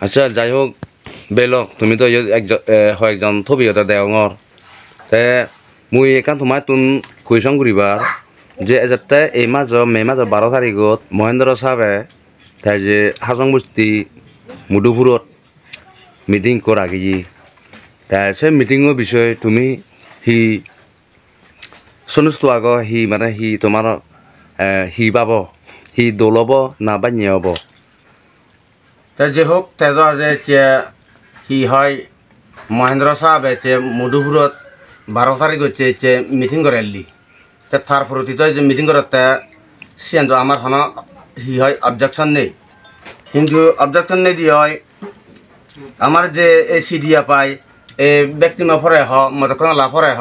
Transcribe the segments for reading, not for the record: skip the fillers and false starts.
আচ্ছা যাই হোক বেলক তুমি তো একজন থবিয়তা দেওঙৰ তে মুই এখান তোমাৰ তুন কুৱেশ্যন কৰিবাৰ যে যাতে এই মে মাহৰ 12 তাৰিখত মহেন্দ্ৰ চাহাবে তাই যে হাজং বস্তি মধুপুৰত মিটিং কৰা গিয়ে তাই সেই মিটিঙৰ বিষয়ে তুমি হি শুনিছো আগ হি মানে হি তোমাৰ হি পাব হি দলব না বানিয়ে হব তে যে হোক তেজ যে হি হয় মহেন্দ্র সাহেবে যে মধুপুরত 12 তারিখ হচ্ছে যে মিটিং করে এলি তে তার প্রতিত যে মিটিং করতে সিয়ান্ত আমার হন হি হয় অবজেকশন নেই কিন্তু অবজেকশন নেই দিয়ে হয় আমার যে এই সিডিয়া পায় এই ব্যক্তি ফরে হ মতক্ষণ লাভ ফরে হ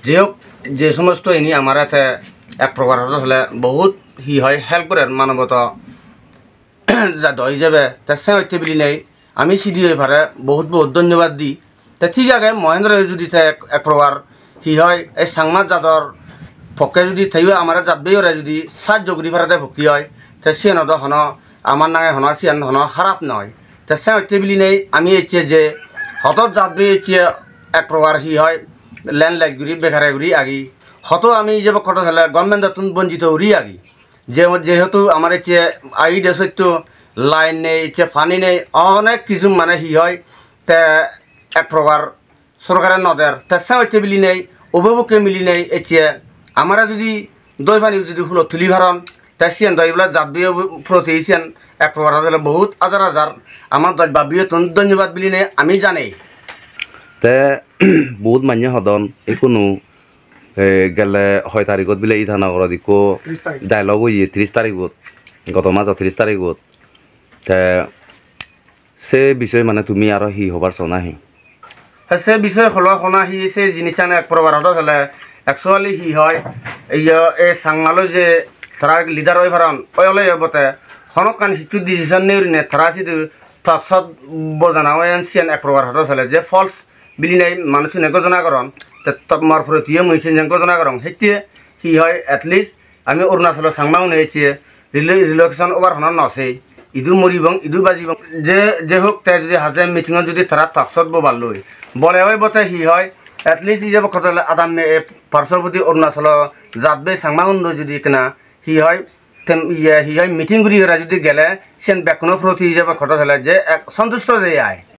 যে হোক যে সমস্ত ইনি আমার এতে এক প্রকার হলে বহুত হি হয় হেল্প করে মানবত যা হিসাবে তা সে হইতে বলি নেই আমি সিডি হয়ে পারে বহুত বহুত ধন্যবাদ দিই তা ঠিক আছে মহেন্দ্র যদি এক প্রকার হি হয় এই সাংমাদ জাদর পক্ষে যদি থাইও আমার যাবেই ওরা যদি সাহায্য করি পারাতে ভক্তি হয় তা সে নদ হন আমার নামে হন সিয়ান হন খারাপ নয় তা সে হইতে বলি নেই আমি এসে যে হত যাবে এসে এক প্রকার হি হয় ল্যান্ড লাইট ঘুরি বেকারে ঘুরি আগি হত আমি যে কত হলে গভর্নমেন্ট বঞ্চিত উড়ি আগি যেহেতু আমার এসে আইডিয়া সত্য লাইন নেই এসে পানি নেই অনেক কিছু মানে হি হয় তে এক প্রকার সরকারের নদের তে সে হইতে বলি নেই অভিভাবককে মিলি নেই এসে আমরা যদি দই পানি যদি ফুল তুলি ভারন তা সিয়ান দইগুলা যাবি প্রতি সিয়ান এক প্রকার হলে বহুত হাজার হাজার আমার দশ বাবিও ধন্যবাদ বলি নেই আমি জানি তে বহুত মানুহে সদন একোনো গেলে 6 তাৰিখত বোলে ইথানগৰত ইকো ডাইলগ হয়ে 30 তাৰিখত গত মাসত 30 তাৰিখত তে সে বিষয়ে মানে তুমি আর হি হবার চাও নাহি সে বিষয়ে হল শোনা হি সে জিনিস এক প্রকার হলে একচুয়ালি হি হয় এই সাংমালো যে তারা লিডার হয়ে ভারন ওলে বতে হনকান হিটু ডিসিশন নেই নে তারা শুধু তৎসৎ বোঝানা সিয়ান এক প্রকার হলে যে ফলস বিলি নাই মানুষ ঘোষণা করন মর প্রতিয়ে মহিষেন ঘোষণা করন সেইতে হি হয় এটলিস্ট আমি অরুণাচলের সাংমাও নিয়েছি রিলোকেশন ওভার হন নছে ইদু মরিবং ইদু বাজিবং যে হোক তে যদি হাজে মিটিংত যদি তারা তৎসৎ বোবার লই বলে হয় বতে হি হয় এটলিস্ট ইয়ে কথা আদাম পার্শ্ববর্তী অরুণাচল যাবে সাংমাউন্ড যদি কেনা হি হয় মিটিং করি যদি গেলে সেন বেকনো প্রতি হিসাবে কথা যে সন্তুষ্ট দিয়ে আয়